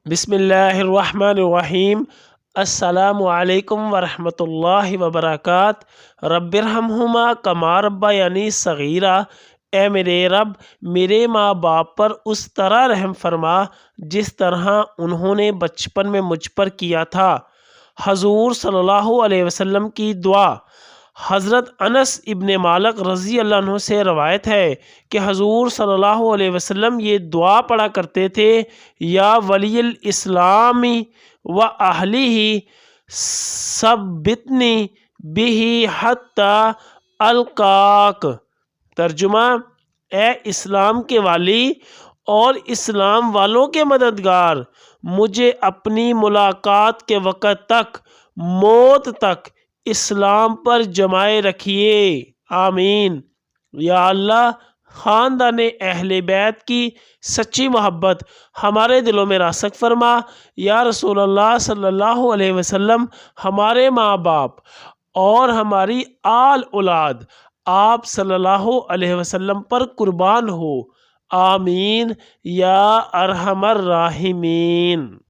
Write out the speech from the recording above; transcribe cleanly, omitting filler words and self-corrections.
بسم اللہ الرحمن الرحیم۔ السلام علیکم ورحمۃ اللہ وبرکاتہ۔ رب ارحمہما کما ربیانی صغیرا۔ اے میرے رب، میرے ماں باپ پر اس طرح رحم فرما جس طرح انہوں نے بچپن میں مجھ پر کیا تھا۔ حضور صلی اللہ علیہ وسلم کی دعا۔ حضرت انس ابن مالک رضی اللہ عنہ سے روایت ہے کہ حضور صلی اللہ علیہ وسلم یہ دعا پڑھا کرتے تھے: یا ولی الاسلام و اہلہ ثبتنی بہ حتی القاک۔ ترجمہ: اے اسلام کے والی اور اسلام والوں کے مددگار، مجھے اپنی ملاقات کے وقت تک، موت تک اسلام پر جمائے رکھیے، آمین۔ یا اللہ، خاندان اہل بیت کی سچی محبت ہمارے دلوں میں راسخ فرما۔ یا رسول اللہ صلی اللہ علیہ وسلم، ہمارے ماں باپ اور ہماری آل اولاد آپ صلی اللہ علیہ وسلم پر قربان ہو، آمین یا ارحم الراحمین۔